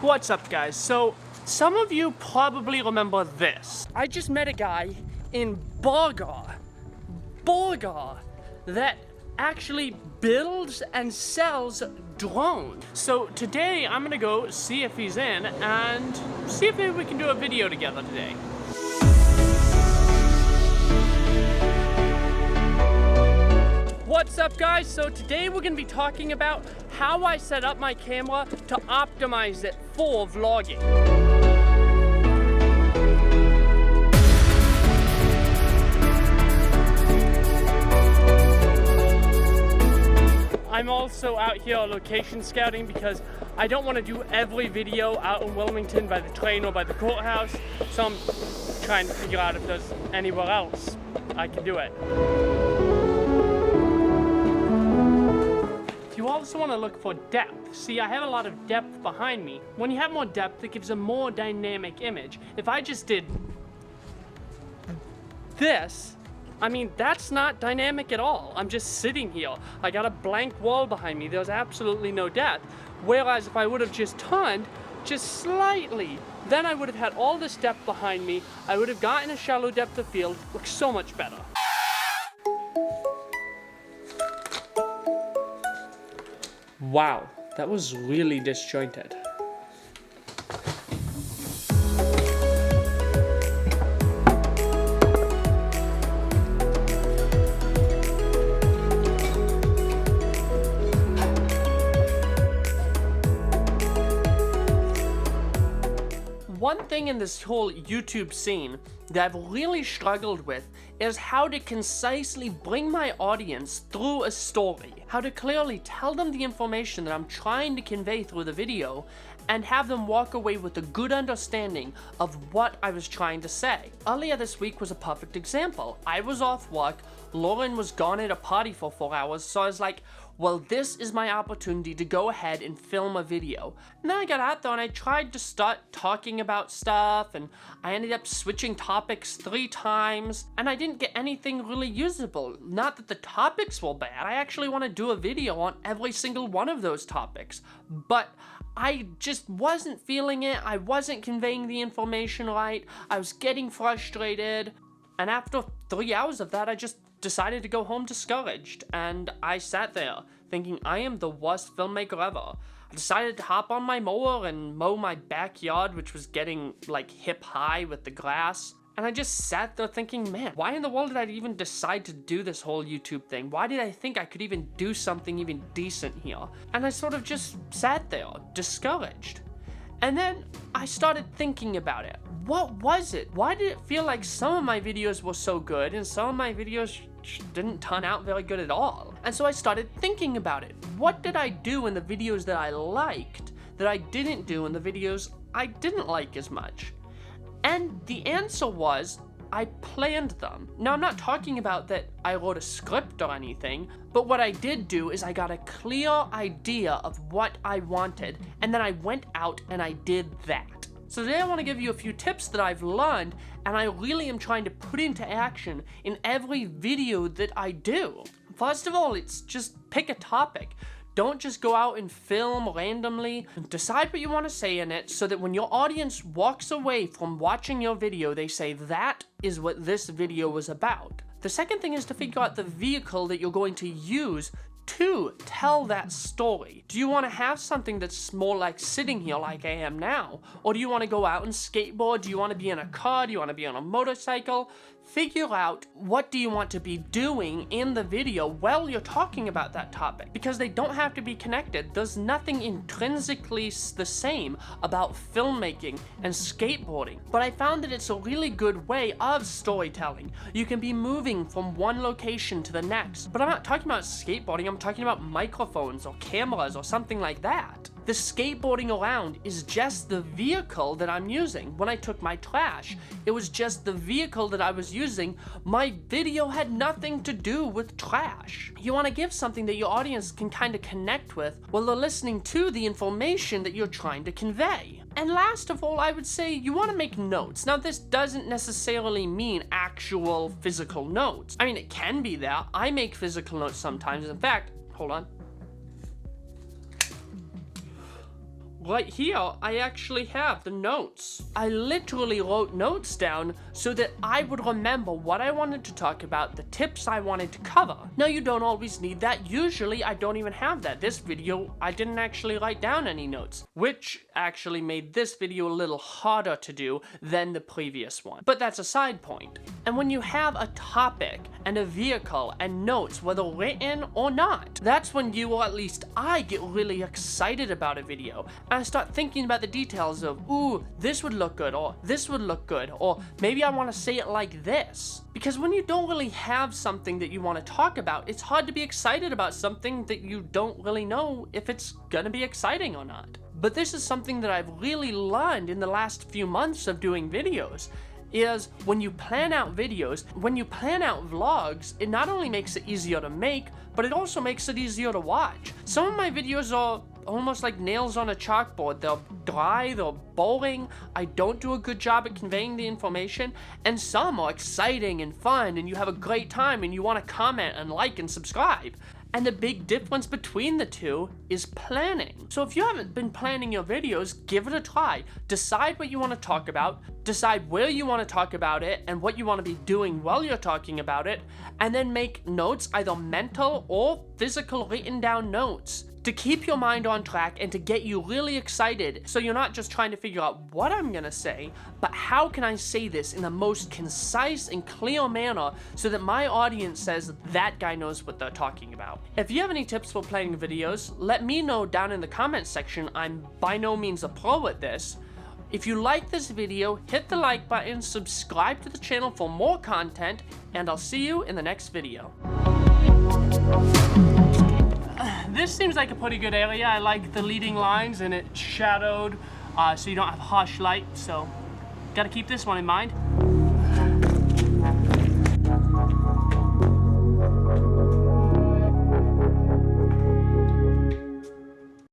What's up, guys? So, some of you probably remember this. I just met a guy in Bulgar, that actually builds and sells drones. So today I'm gonna go see if he's in and see if maybe we can do a video together today. What's up, guys? So today we're gonna be talking about how I set up my camera to optimize it for vlogging. I'm also out here location scouting because I don't want to do every video out in Wilmington by the train or by the courthouse, so I'm trying to figure out if there's anywhere else I can do it. You also want to look for depth. See, I have a lot of depth behind me. When you have more depth, it gives a more dynamic image. If I just did this, I mean, that's not dynamic at all. I'm just sitting here. I got a blank wall behind me. There's absolutely no depth. Whereas if I would have just turned just slightly, then I would have had all this depth behind me. I would have gotten a shallow depth of field. Looks so much better. Wow, that was really disjointed. One thing in this whole YouTube scene that I've really struggled with is how to concisely bring my audience through a story. How to clearly tell them the information that I'm trying to convey through the video and have them walk away with a good understanding of what I was trying to say. Earlier this week was a perfect example. I was off work, Lauren was gone at a party for 4 hours, so I was like, well, this is my opportunity to go ahead and film a video. And then I got out there and I tried to start talking about stuff, and I ended up switching topics 3 times, and I didn't get anything really usable. Not that the topics were bad, I actually want to do a video on every single one of those topics, but I just wasn't feeling it. I wasn't conveying the information right. I was getting frustrated, and after 3 hours of that, I just decided to go home discouraged, and I sat there thinking I am the worst filmmaker ever. I decided to hop on my mower and mow my backyard, which was getting like hip high with the grass. And I just sat there thinking, man, why in the world did I even decide to do this whole YouTube thing? Why did I think I could even do something even decent here? And I sort of just sat there, discouraged. And then I started thinking about it. What was it? Why did it feel like some of my videos were so good and some of my videos didn't turn out very good at all? And so I started thinking about it. What did I do in the videos that I liked that I didn't do in the videos I didn't like as much? And the answer was, I planned them. Now, I'm not talking about that I wrote a script or anything, but what I did do is I got a clear idea of what I wanted, and then I went out and I did that. So today I want to give you a few tips that I've learned, and I really am trying to put into action in every video that I do. First of all, it's just pick a topic. Don't just go out and film randomly. Decide what you want to say in it so that when your audience walks away from watching your video, they say, that is what this video was about. The second thing is to figure out the vehicle that you're going to use to tell that story. Do you want to have something that's more like sitting here like I am now? Or do you want to go out and skateboard? Do you want to be in a car? Do you want to be on a motorcycle? Figure out what do you want to be doing in the video while you're talking about that topic, because they don't have to be connected. There's nothing intrinsically the same about filmmaking and skateboarding, but I found that it's a really good way of storytelling. You can be moving from one location to the next, but I'm not talking about skateboarding, I'm talking about microphones or cameras or something like that. The skateboarding around is just the vehicle that I'm using. When I took my trash, it was just the vehicle that I was using. My video had nothing to do with trash. You want to give something that your audience can kind of connect with while they're listening to the information that you're trying to convey. And last of all, I would say you want to make notes. Now, this doesn't necessarily mean actual physical notes. I mean, it can be there. I make physical notes sometimes. In fact, hold on. right here, I actually have the notes. I literally wrote notes down so that I would remember what I wanted to talk about, the tips I wanted to cover. Now, you don't always need that. Usually, I don't even have that. This video, I didn't actually write down any notes, which actually made this video a little harder to do than the previous one. But that's a side point. And when you have a topic and a vehicle and notes, whether written or not, that's when you, or at least I, get really excited about a video. And I start thinking about the details of, ooh, this would look good, or this would look good, or maybe I want to say it like this. Because when you don't really have something that you want to talk about, it's hard to be excited about something that you don't really know if it's gonna be exciting or not. But this is something that I've really learned in the last few months of doing videos, is when you plan out videos, when you plan out vlogs, it not only makes it easier to make, but it also makes it easier to watch. Some of my videos are almost like nails on a chalkboard. They're dry, they're boring, I don't do a good job at conveying the information, and some are exciting and fun, and you have a great time, and you want to comment and like and subscribe. And the big difference between the two is planning. So if you haven't been planning your videos, give it a try. Decide what you want to talk about, decide where you want to talk about it, and what you want to be doing while you're talking about it, and then make notes, either mental or physical written down notes, to keep your mind on track and to get you really excited, so you're not just trying to figure out what I'm gonna say, but how can I say this in the most concise and clear manner so that my audience says that guy knows what they're talking about. If you have any tips for planning videos, let me know down in the comments section. I'm by no means a pro at this. If you like this video, hit the like button, subscribe to the channel for more content, and I'll see you in the next video. This seems like a pretty good area. I like the leading lines and it's shadowed, so you don't have harsh light, so gotta keep this one in mind.